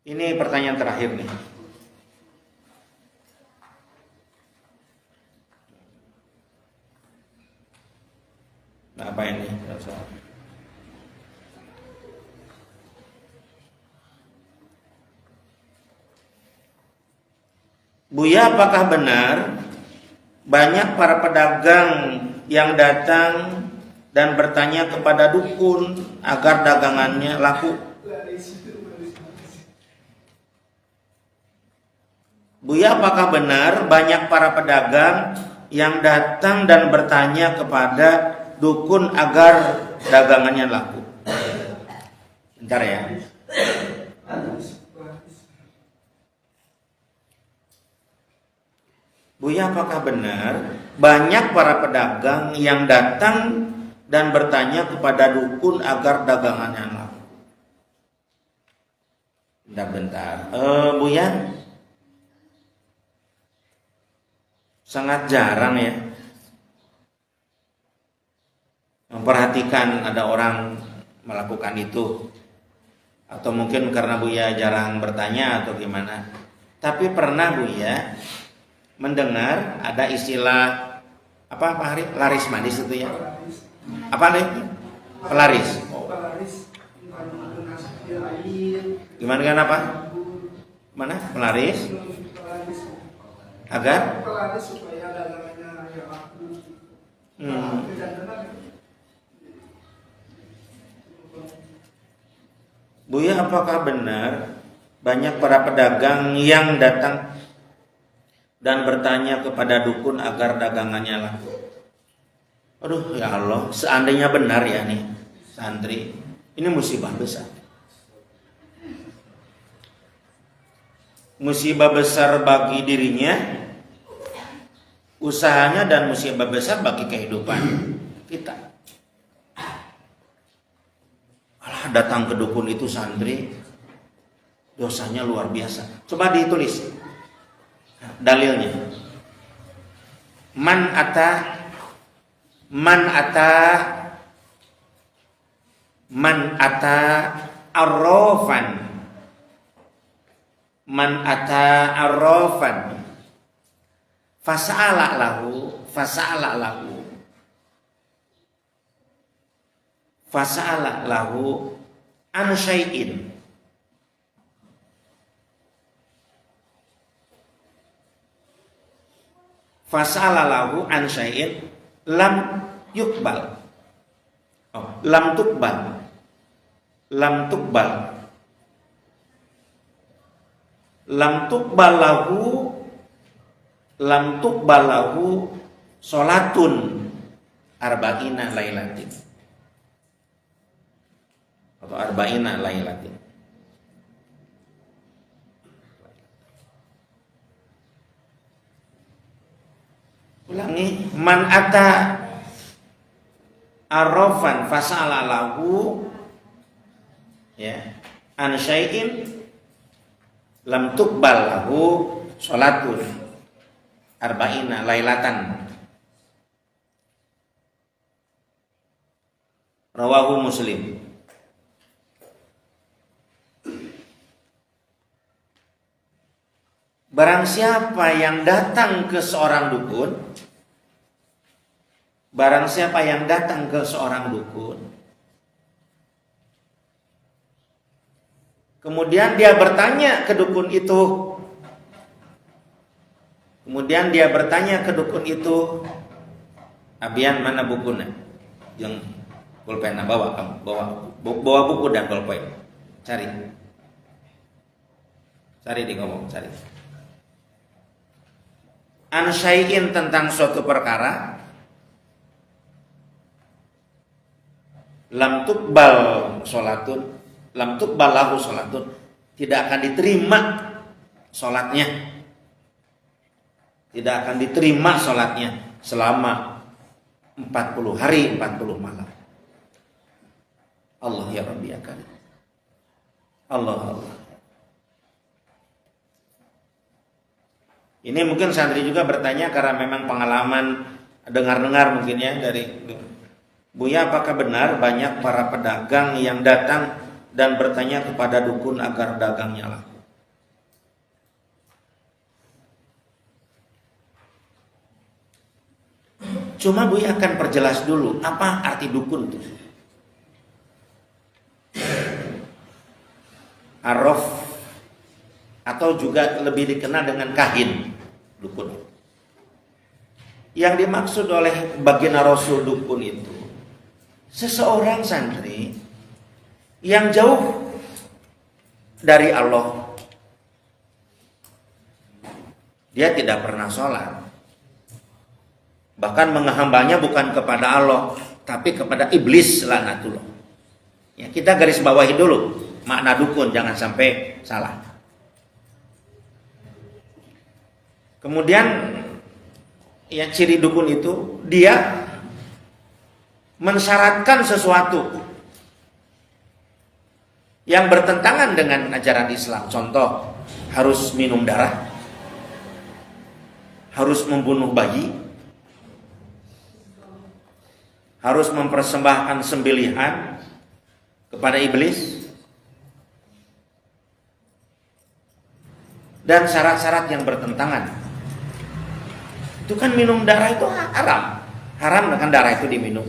Ini pertanyaan terakhir nih. Nah, apa ini? Buya, apakah benar banyak para pedagang yang datang dan bertanya kepada dukun agar dagangannya laku? Buya, apakah benar banyak para pedagang yang datang dan bertanya kepada dukun agar dagangannya laku? Bentar ya. Buya, apakah benar banyak para pedagang yang datang dan bertanya kepada dukun agar dagangannya laku? Bentar. Buya, sangat jarang ya memperhatikan ada orang melakukan itu. Atau mungkin karena Buya jarang bertanya atau gimana. Tapi pernah Buya mendengar ada istilah apa Pak Hari? Laris manis itu ya? Apa nih? Pelaris. Gimana kan apa? Mana? Pelaris? Agar? Buya, apakah benar banyak para pedagang yang datang dan bertanya kepada dukun agar dagangannya laku? Aduh ya Allah, seandainya benar ya nih santri, ini musibah besar. Musibah besar bagi dirinya, usahanya, dan musibah besar bagi kehidupan kita. Alah, datang ke dukun itu santri, dosanya luar biasa. Coba ditulis dalilnya. Man ata arrafan fasa'ala lahu an syai'in lam yuqbal. Lam tuqbal lahu sholatun arba'ina lailatin atau arba'ina lailatin. Ulangi, man ata arrafan fasala lahu ya an syai'in lam tuqbal lahu sholatun arba'ina lailatan. Rawahu Muslim. Barang siapa yang datang ke seorang dukun, kemudian dia bertanya ke dukun itu, Abian, mana bukunya? Yang pulpen, bawa buku dan pulpen. Cari di ngomong, cari. An syai'in, tentang suatu perkara, lam tuqbal lahu sholatun, tidak akan diterima sholatnya selama 40 hari 40 malam. Allah ya Rabbi ya Karim. Allah. Ini mungkin santri juga bertanya karena memang pengalaman dengar mungkin ya dari Buya, apakah benar banyak para pedagang yang datang dan bertanya kepada dukun agar dagangnya laku? Cuma Buya akan perjelas dulu apa arti dukun itu. Arraf atau juga lebih dikenal dengan kahin, dukun. Yang dimaksud oleh baginda Rasul dukun itu seseorang santri yang jauh dari Allah. Dia tidak pernah sholat, bahkan menghambanya bukan kepada Allah tapi kepada iblis laknatullah. Ya, kita garis bawahi dulu makna dukun, jangan sampai salah. Kemudian ya, ciri dukun itu dia mensyaratkan sesuatu yang bertentangan dengan ajaran Islam. Contoh, harus minum darah, harus membunuh bayi, harus mempersembahkan sembelihan kepada iblis, dan syarat-syarat yang bertentangan. Itu kan minum darah itu haram. Haram dengan darah itu diminum.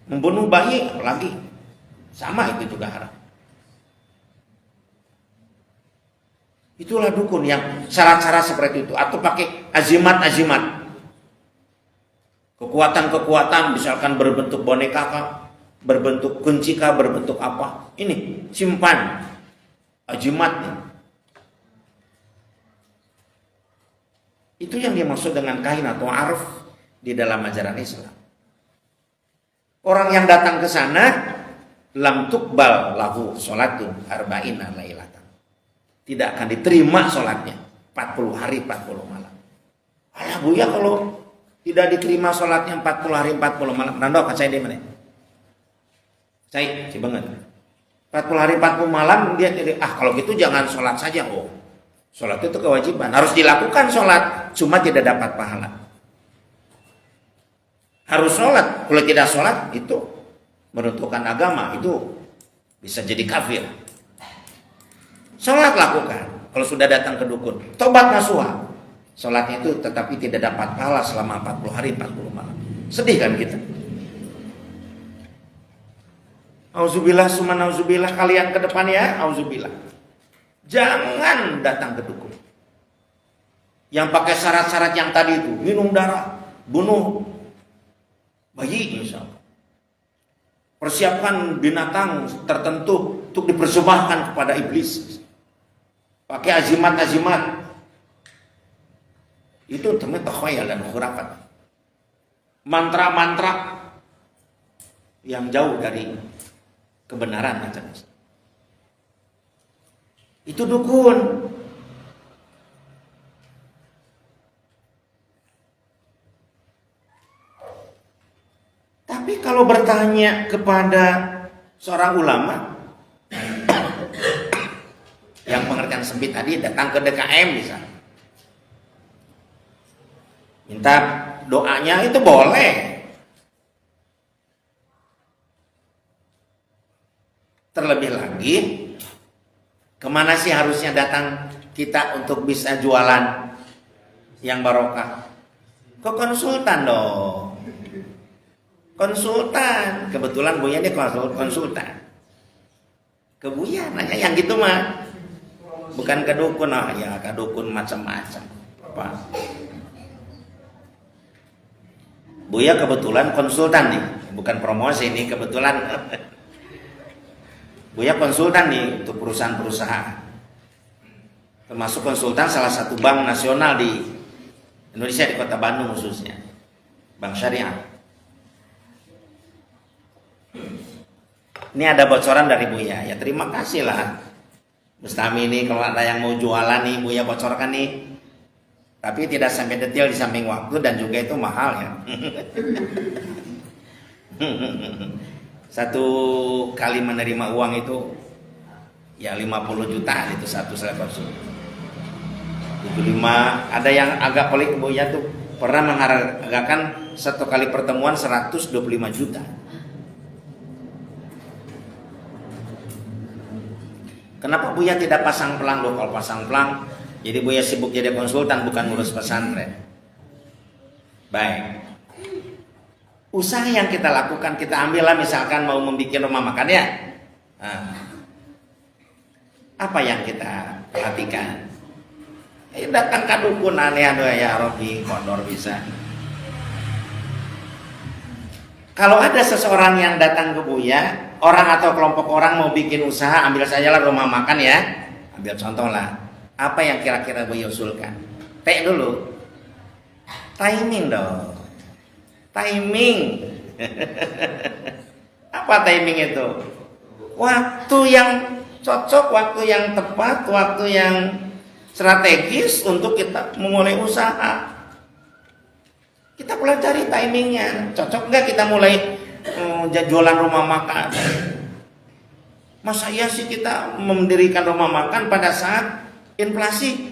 Membunuh bayi apalagi, sama, itu juga haram. Itulah dukun yang syarat-syarat seperti itu. Atau pakai azimat-azimat, kekuatan-kekuatan, misalkan berbentuk boneka kah, berbentuk kunci kah, berbentuk apa. Ini simpan azimatnya. Itu yang dimaksud dengan kahin atau arf di dalam ajaran Islam. Orang yang datang ke sana, lam tuqbal lahu sholatun arba'ina lailatan. Tidak akan diterima sholatnya 40 hari 40 malam. Alah Buya, kalau tidak diterima sholatnya 40 hari 40 malam, nando kan saya di mana? Saya banget. 40 hari 40 malam dia jadi, kalau gitu jangan sholat saja. Oh, sholat itu kewajiban, harus dilakukan sholat, cuma tidak dapat pahala. Harus sholat, kalau tidak sholat itu meruntuhkan agama, itu bisa jadi kafir. Sholat lakukan kalau sudah datang ke dukun, tobat nasuha, sholatnya itu tetapi tidak dapat pahala selama 40 hari 40 malam. Sedih kan kita? Auzubillah summa nauzubillah, kalian ke depan ya, auzubillah. Jangan datang ke dukun yang pakai syarat-syarat yang tadi itu, minum darah, bunuh bayi misalnya, persiapkan binatang tertentu untuk dipersembahkan kepada iblis, pakai azimat-azimat. Itu ternyata khayal dan khurafat, mantra-mantra yang jauh dari kebenaran macam-macam. Itu dukun. Tapi kalau bertanya kepada seorang ulama yang pengertian sempit tadi, datang ke DKM misalnya, minta doanya, itu boleh. Terlebih lagi, kemana sih harusnya datang kita untuk bisa jualan yang barokah? Ke konsultan dong. Konsultan. Kebetulan Buya ini konsultan. Ke Buya nanya yang gitu mah. Bukan ke dukun. Oh ya, ke dukun macam-macam. Apa? Buya kebetulan konsultan nih. Bukan promosi nih, kebetulan. Buya konsultan nih untuk perusahaan-perusahaan. Termasuk konsultan salah satu bank nasional di Indonesia, di Kota Bandung khususnya. Bank Syariah. Ini ada bocoran dari Buya. Ya terima kasih lah Bustami ini, kalau ada yang mau jualan nih Buya bocorkan nih. Tapi tidak sampai detail di samping waktu, dan juga itu mahal ya. Satu kali menerima uang itu ya 50 juta itu satu konsul. 75. Ada yang agak pelik Buya tuh pernah menghargakan satu kali pertemuan 125 juta. Kenapa Buya tidak pasang pelang? Loh, kalau pasang pelang, jadi Buya sibuk jadi konsultan, bukan ngurus pesantren. Baik. usaha yang kita lakukan, kita ambillah misalkan mau membuat rumah makan ya. Nah, apa yang kita perhatikan? Datang ke dukun aneh ya Robi kondor bisa. Kalau ada seseorang yang datang ke Buya, orang atau kelompok orang mau bikin usaha, ambil sajalah rumah makan ya. Ambil contoh lah. Apa yang kira-kira Buya usulkan? Dulu. Timing dong. Timing. Apa timing itu? Waktu yang cocok, waktu yang tepat, waktu yang strategis untuk kita memulai usaha. Kita pelajari timingnya. Cocok nggak kita mulai jualan rumah makan? Masa iya sih kita mendirikan rumah makan pada saat inflasi?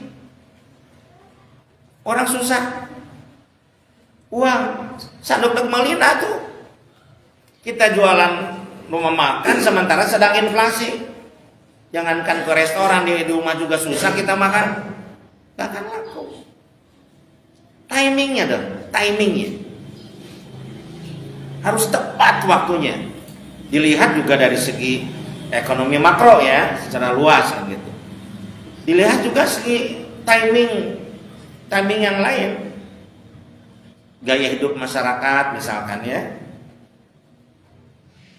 Orang susah. Uang sanduk melina tuh. Kita jualan rumah makan sementara sedang inflasi. Jangankan ke restoran, di rumah juga susah kita makan. Gak akan laku. Timingnya dong, timingnya. Harus tepat waktunya. Dilihat juga dari segi ekonomi makro ya, secara luas kan gitu. Dilihat juga segi timing yang lain. Gaya hidup masyarakat misalkan ya.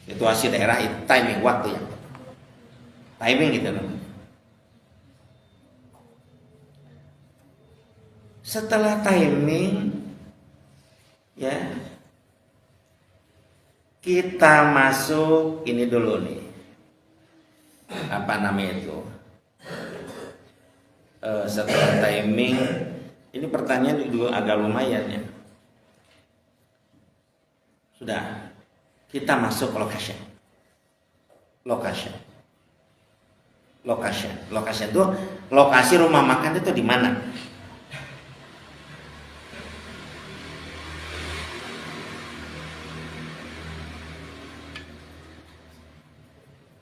Situasi daerah itu timing waktu yang tepat. Timing gitu loh. Setelah timing ya kita masuk ini dulu nih. Apa namanya itu? Setelah timing ini pertanyaan juga agak lumayan ya. Sudah kita masuk ke location itu lokasi rumah makan itu di mana?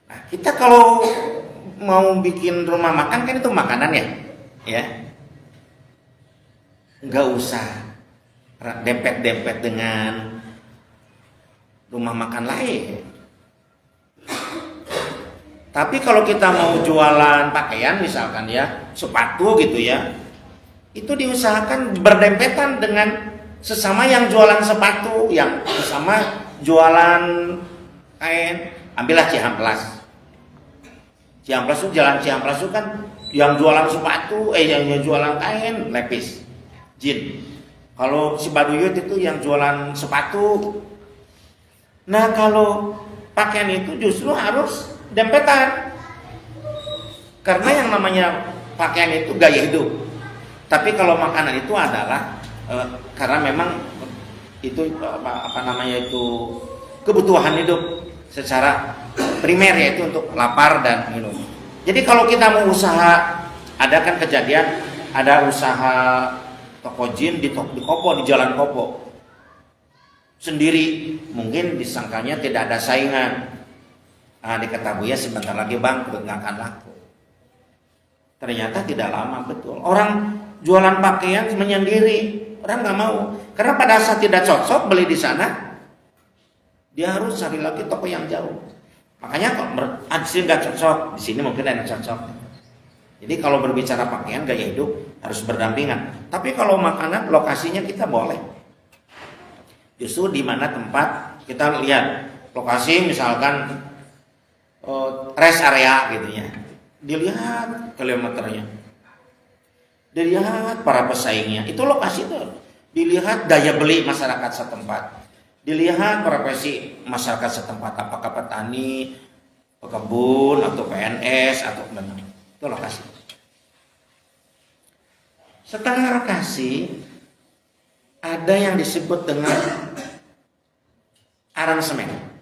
Nah, kita kalau mau bikin rumah makan kan itu makanan ya, nggak usah dempet-dempet dengan rumah makan lain. Tapi kalau kita mau jualan pakaian misalkan ya, sepatu gitu ya, itu diusahakan berdempetan dengan sesama yang jualan sepatu, yang sesama jualan kain. Ambillah Cihamplas. Cihamplas itu jalan Cihamplas itu kan yang jualan sepatu, yang jualan kain, lepis, jin. Kalau si Baduyut itu yang jualan sepatu. Nah kalau pakaian itu justru harus dempetan, karena yang namanya pakaian itu gaya hidup. Tapi kalau makanan itu adalah karena memang itu apa namanya itu kebutuhan hidup secara primer, yaitu untuk lapar dan minum. Jadi kalau kita mau usaha, ada kan kejadian ada usaha toko jin di Kopo, di Jalan Kopo sendiri, mungkin disangkanya tidak ada saingan. Nah, diketahui ya sebentar lagi bangkrut, nggak akan laku. Ternyata tidak lama betul. Orang jualan pakaian menyendiri, orang nggak mau. Karena pada saat tidak cocok beli di sana, dia harus cari lagi toko yang jauh. Makanya kalau di sini nggak cocok, di sini mungkin ada yang cocok. Jadi kalau berbicara pakaian, gaya hidup harus berdampingan. Tapi kalau makanan, lokasinya kita boleh. Justru di mana tempat kita lihat lokasi, misalkan rest area gitu ya, dilihat kilometernya, dilihat para pesaingnya, itu lokasi itu, dilihat daya beli masyarakat setempat, dilihat profesi masyarakat setempat, apakah petani, pekebun atau PNS atau mana, itu lokasi. Setelah lokasi ada yang disebut dengan aransemen.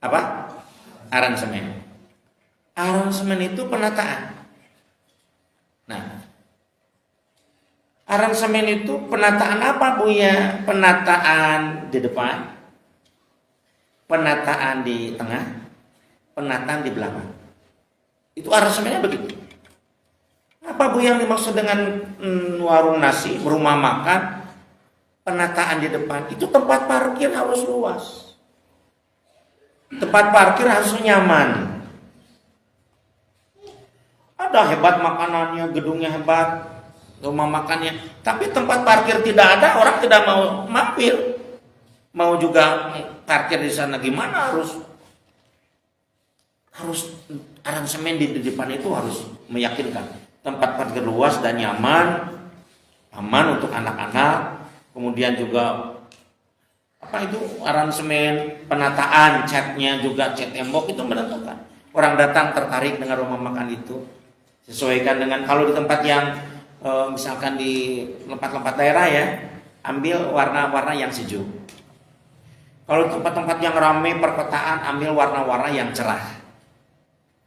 Apa? Aransemen. Aransemen itu penataan. Nah, aransemen itu penataan apa Bu ya? Penataan di depan, penataan di tengah, penataan di belakang. Itu aransemennya begitu. Apa Bu yang dimaksud dengan warung nasi, rumah makan? penataan di depan, itu tempat parkir harus luas. Tempat parkir harus nyaman. Ada hebat makanannya, gedungnya hebat, rumah makannya, tapi tempat parkir tidak ada, orang tidak mau mampir. Mau juga parkir di sana gimana, harus aransemen di depan itu harus meyakinkan. Tempat parkir luas dan nyaman, aman untuk anak-anak. Kemudian juga aransemen penataan catnya juga, cat tembok itu menentukan orang datang tertarik dengan rumah makan itu. Sesuaikan dengan kalau di tempat yang misalkan di tempat-tempat daerah ya, ambil warna-warna yang sejuk. Kalau tempat-tempat yang ramai perkotaan, ambil warna-warna yang cerah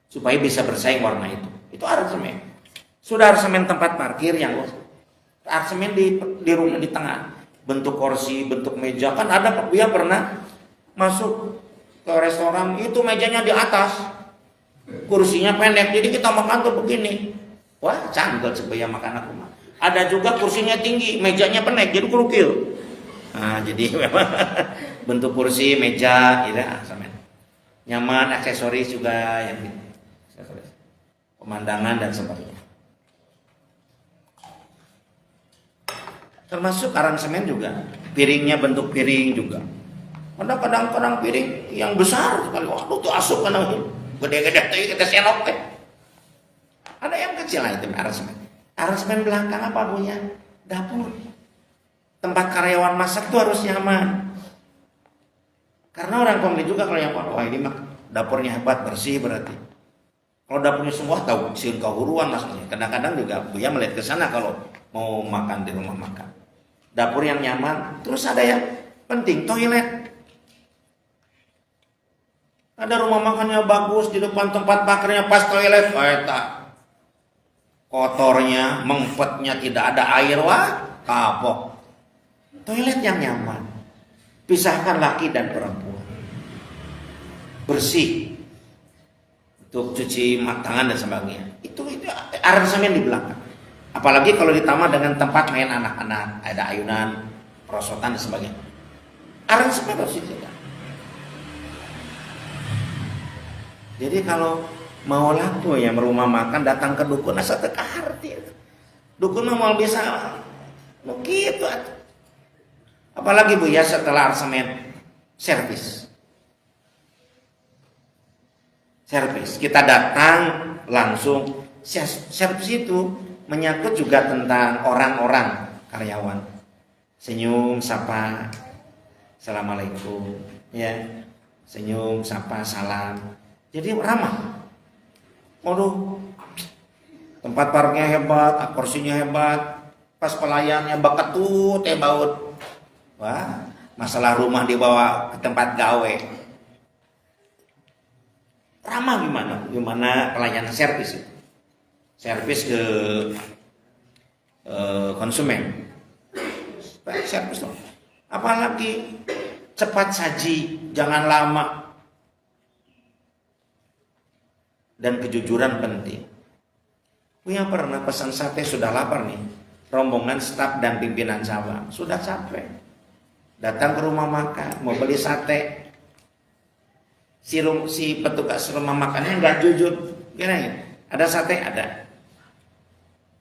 supaya bisa bersaing warna itu. Itu aransemen. Sudah aransemen tempat parkir yang aransemen di rumah di tengah. Bentuk kursi, bentuk meja. Kan ada dia pernah masuk ke restoran, itu mejanya di atas, kursinya pendek, jadi kita makan tuh begini. Wah, canggel supaya makan aku mah. Ada juga kursinya tinggi, mejanya pendek, jadi kerukil. Nah, jadi memang bentuk kursi, meja, ya, nyaman, aksesoris juga yang aksesoris, pemandangan dan sebagainya. Termasuk aransemen juga, piringnya bentuk piring juga. Ada kadang-kadang piring yang besar sekali, waduh tuh asup kan, gede-gede tuh kita senok teh. Ada yang kecil lah itu aransemen. Aransemen belakang apa punya? Dapur. Tempat karyawan masak tuh harus nyaman. Karena orang pembeli juga kalau yang wah ini mah dapurnya hebat, bersih berarti. Kalau dapurnya semua tahu sih kehuruan maksudnya. Kadang-kadang juga Buya melihat ke sana kalau mau makan di rumah makan. Dapur yang nyaman, terus ada yang penting, toilet. Ada rumah makannya bagus, di depan tempat parkirnya pas toilet, kotornya, mengpetnya, tidak ada air, wah, kapok. Toilet yang nyaman, pisahkan laki dan perempuan, bersih, untuk cuci tangan dan sebagainya. Itu aransemen di belakang. Apalagi kalau ditambah dengan tempat main anak-anak, ada ayunan, perosotan dan sebagainya. Aransemen harus dijaga. Jadi kalau mau laku ya rumah makan, datang ke dukun asal teka arti. Dukun mau bisa begitu. Apalagi Bu ya setelah aransemen servis. Servis, kita datang langsung servis itu menyangkut juga tentang orang-orang karyawan. Senyum, sapa, assalamualaikum, ya. Senyum, sapa, salam. Jadi ramah. Waduh, tempat parkirnya hebat, kursinya hebat, pas pelayannya bakat tuh teh baut. Wah, masalah rumah dibawa ke tempat gawe. Ramah gimana? Gimana pelayanan servis itu? Servis ke konsumen, servis loh. Apalagi cepat saji, jangan lama, dan kejujuran penting. Punya pernah pesan sate, sudah lapar nih, rombongan staf dan pimpinan cabang sudah capek, datang ke rumah makan mau beli sate, si petugas rumah makannya nggak jujur, gini, ada sate ada.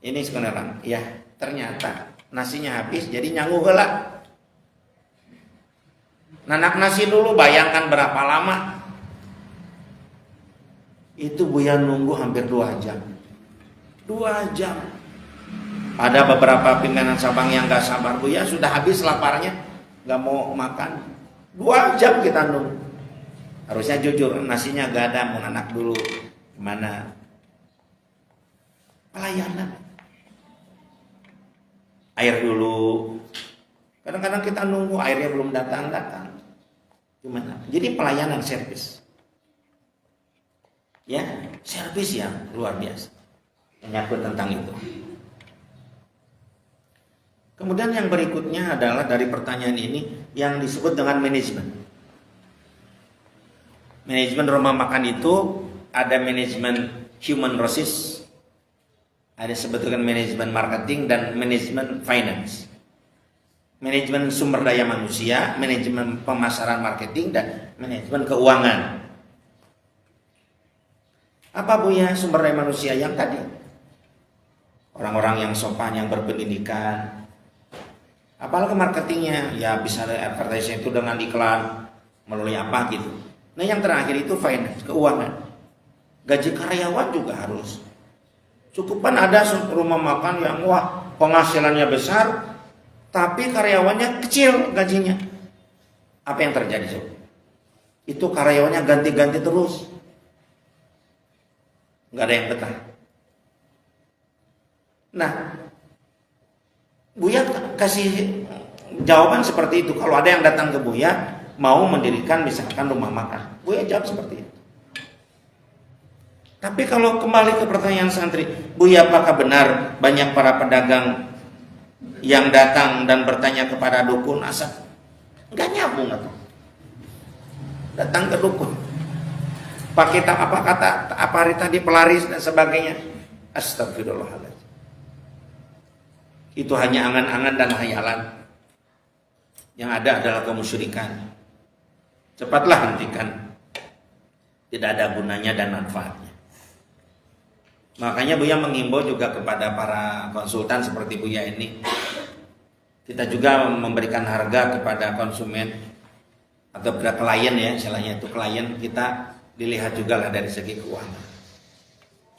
Ini sebenarnya, ya ternyata nasinya habis, jadi nyanggu heula. Nanak nasi dulu, bayangkan berapa lama. Itu Buya nunggu hampir 2 jam. 2 jam. Ada beberapa pimpinan cabang yang gak sabar, Buya sudah habis laparnya, gak mau makan. 2 jam kita nunggu. Harusnya jujur, nasinya gak ada, mau anak dulu. Gimana? Pelayanan. Air dulu. Kadang-kadang kita nunggu airnya belum datang. Gimana? Jadi pelayanan servis. Ya, servis yang luar biasa. Menyangkut tentang itu. Kemudian yang berikutnya adalah dari pertanyaan ini yang disebut dengan manajemen. Manajemen rumah makan itu ada manajemen human resources, ada sebetulnya manajemen marketing dan manajemen finance. manajemen sumber daya manusia, manajemen pemasaran marketing, dan manajemen keuangan. Apa Buya sumber daya manusia yang tadi? Orang-orang yang sopan, yang berpendidikan. Apalagi marketingnya, ya bisa ada advertising itu dengan iklan, melalui apa gitu. Nah yang terakhir itu finance, keuangan. Gaji karyawan juga harus. Cukupan ada rumah makan yang wah penghasilannya besar, tapi karyawannya kecil gajinya. Apa yang terjadi? Itu karyawannya ganti-ganti terus. Nggak ada yang betah. Nah, Buya kasih jawaban seperti itu. Kalau ada yang datang ke Buya mau mendirikan misalkan rumah makan, Buya jawab seperti itu. Tapi kalau kembali ke pertanyaan santri, Buya apakah benar banyak para pedagang yang datang dan bertanya kepada dukun asal? Nggak nyambung atau? Datang ke dukun, pakai apa kata apa hari tadi pelaris dan sebagainya. Astagfirullahaladzim. Itu hanya angan-angan dan hayalan. Yang ada adalah kemusyrikan. Cepatlah hentikan. Tidak ada gunanya dan manfaatnya. Makanya Buya menghimbau juga kepada para konsultan seperti Buya ini. Kita juga memberikan harga kepada konsumen atau kepada klien ya, istilahnya itu klien kita dilihat juga lah dari segi keuangan.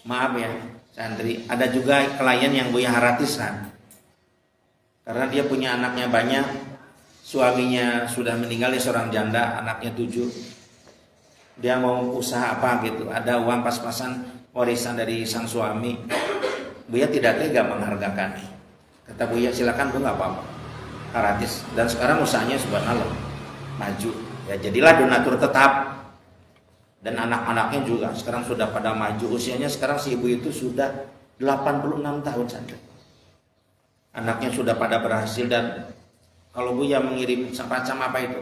Maaf ya, santri, ada juga klien yang Buya haratisan. Karena dia punya anaknya banyak, suaminya sudah meninggal, seorang janda, anaknya 7. Dia mau usaha apa gitu, ada uang pas-pasan warisan dari sang suami. Buya tidak tega menghargakan. Kata Buya, silakan Bu, nggak apa-apa, gratis. Dan sekarang usahanya subhanallah maju. Ya jadilah donatur tetap. Dan anak-anaknya juga sekarang sudah pada maju. Usianya sekarang si ibu itu sudah 86 tahun saja. Anaknya sudah pada berhasil. Dan kalau Buya mengirim semacam apa itu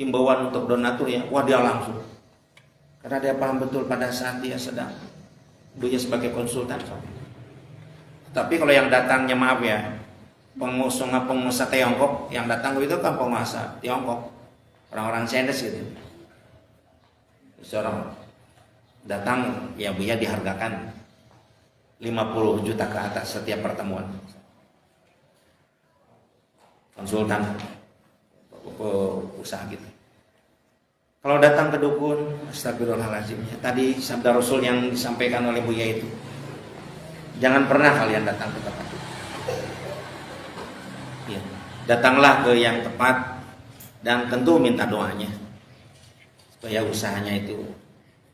himbauan untuk donatur ya, wah dia langsung. Karena dia paham betul pada saat dia sedang Buya sebagai konsultan. Tapi kalau yang datangnya maaf ya, pengusaha Tiongkok yang datang itu kan pengusaha Tiongkok, orang-orang Chinese gitu. Seorang datang ya Buya dihargakan 50 juta ke atas setiap pertemuan. Konsultan usaha gitu. Kalau datang ke dukun, astagfirullahaladzim. Tadi sabda Rasul yang disampaikan oleh Buya itu, jangan pernah kalian datang ke tempat itu. Ya, datanglah ke yang tepat dan tentu minta doanya supaya usahanya itu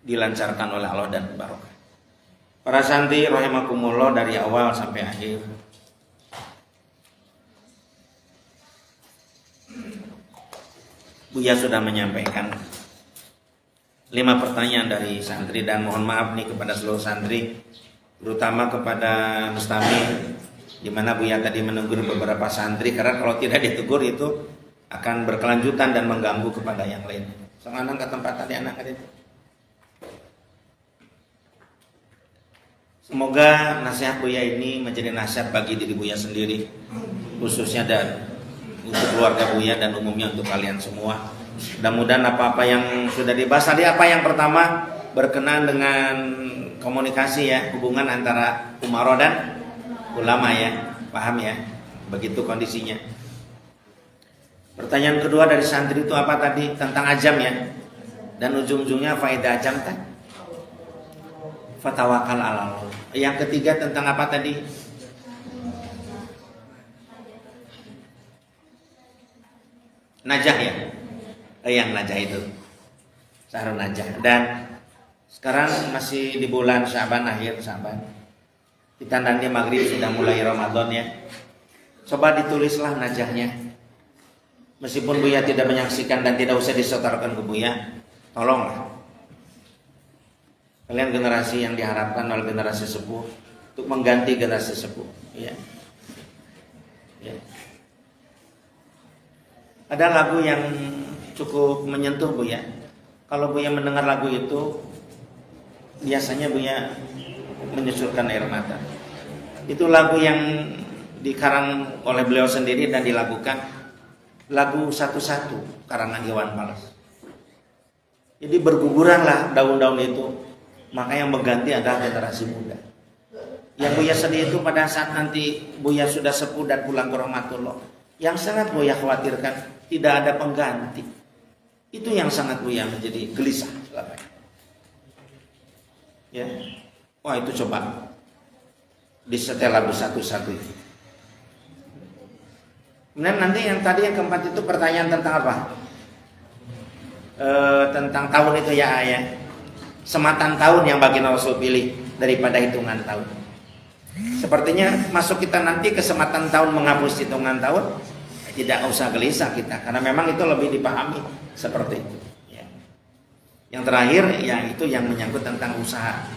dilancarkan oleh Allah dan barokah. Para santri rahimakumullah dari awal sampai akhir, Buya sudah menyampaikan 5 pertanyaan dari santri, dan mohon maaf nih kepada seluruh santri, terutama kepada Mustami, di mana Buya tadi menegur beberapa santri, karena kalau tidak ditegur itu akan berkelanjutan dan mengganggu kepada yang lain. Soalnya ke tempat tadi anak itu. Semoga nasihat Buya ini menjadi nasihat bagi diri Buya sendiri, khususnya dan untuk keluarga Buya dan umumnya untuk kalian semua. Mudah-mudahan apa-apa yang sudah dibahas tadi, apa yang pertama berkenaan dengan komunikasi ya, hubungan antara umaro dan ulama ya, paham ya, begitu kondisinya. Pertanyaan kedua dari santri itu apa tadi, tentang ajam ya, dan ujung-ujungnya faedah ajam kan, fatawakal ala Allah. Yang ketiga tentang apa tadi? Najah ya, yang najah itu Syahrul Najah. Dan sekarang masih di bulan Syaban, akhir Syaban, kita nanti maghrib sudah mulai Ramadan ya. Coba ditulislah najahnya, meskipun Buya tidak menyaksikan dan tidak usah disetorkan ke Buya, tolonglah kalian generasi yang diharapkan oleh generasi sepuh untuk mengganti generasi sepuh ya. Ya. Ada lagu yang cukup menyentuh Buya. Kalau Buya mendengar lagu itu, biasanya Buya menyusurkan air mata. Itu lagu yang dikarang oleh beliau sendiri dan dilakukan lagu satu-satu karangan Iwan Fals. Jadi berguguranlah daun-daun itu. Maka yang mengganti adalah generasi muda. Yang Buya sedih itu pada saat nanti Buya sudah sepuh dan pulang ke rahmatullah, yang sangat Buya khawatirkan tidak ada pengganti. Itu yang sangat Buya menjadi gelisah selama ini. Ya. Wah, itu coba disetel lagu satu-satu itu. Kemudian nanti yang tadi yang keempat itu pertanyaan tentang apa? Tentang tahun itu ya ayah. Sematan tahun yang bagi Rasul pilih daripada hitungan tahun. Sepertinya masuk kita nanti ke sematan tahun menghapus hitungan tahun, tidak usah gelisah kita karena memang itu lebih dipahami seperti itu. Ya. Yang terakhir ya itu yang menyangkut tentang usaha.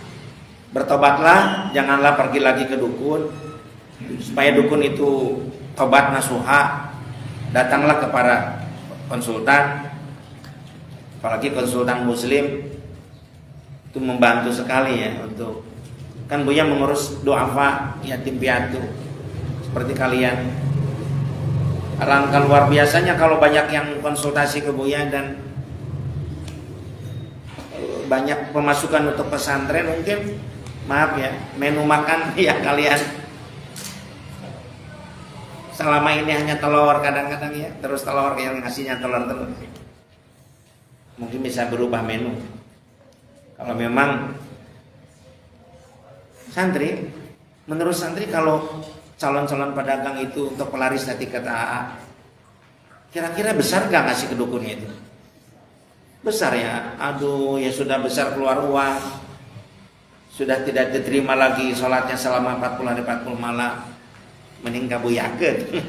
Bertobatlah, janganlah pergi lagi ke dukun. Supaya dukun itu tobat nasuha, datanglah kepada konsultan, apalagi konsultan muslim, itu membantu sekali ya untuk, kan Buya mengurus duafa yatim piatu seperti kalian. Alangkah luar biasanya kalau banyak yang konsultasi ke Buya dan banyak pemasukan untuk pesantren. Mungkin maaf ya, menu makan ya kalian selama ini hanya telur kadang-kadang ya, terus telur yang ngasihnya telur. Mungkin bisa berubah menu. Kalau memang santri, menurut santri kalau calon-calon pedagang itu untuk pelaris hati kata AA, kira-kira besar gak ngasih ke dukunnya itu? Besar ya, aduh ya sudah besar keluar uang, sudah tidak diterima lagi sholatnya selama 40 hari 40 malam, mending kabuyakeun.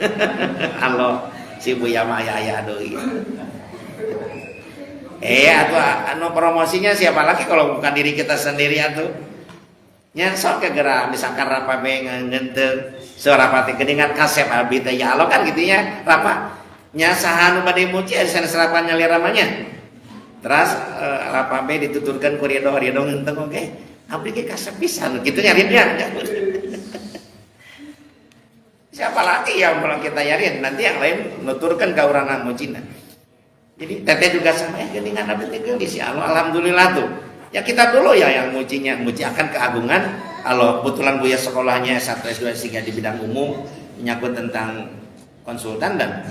Halo si Buya mah aya doi. Atau anu promosinya siapa lagi kalau bukan diri kita sendiri atuh. Nya sok gegera misalkan rapa be ngenteu seurapati geuningan kasep abi teh ya Allah kan gitu ya rapa nya saha nu bade muji asa serapan nyali ramanya. Terus rapa be dituturkeun ku ridho ngenteu oge. Abdi ge kasep pisan kitu nyarinya. Siapa lagi yang kalau kita yarin nanti yang lain nuturkan ke orang mujina. Jadi teteh juga sama ya geningan abdi teh geus ya Allah alhamdulillah tuh. Ya kita dulu ya yang mujinya, muji akan keagungan Allah. Kebetulan Buya sekolahnya S1 S2 S3 di bidang umum menyangkut tentang konsultan, dan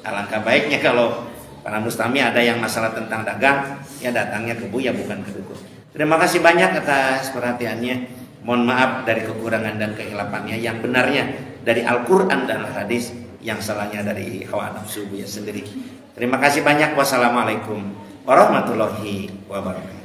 alangkah baiknya kalau para mustami ada yang masalah tentang dagang ya datangnya ke Buya bukan ke dukun. Terima kasih banyak atas perhatiannya. Mohon maaf dari kekurangan dan kehilafannya. Yang benarnya dari Al-Quran dan Hadis, yang salahnya dari hawa nafsu Buya sendiri. Terima kasih banyak. Wassalamualaikum warahmatullahi wabarakatuh.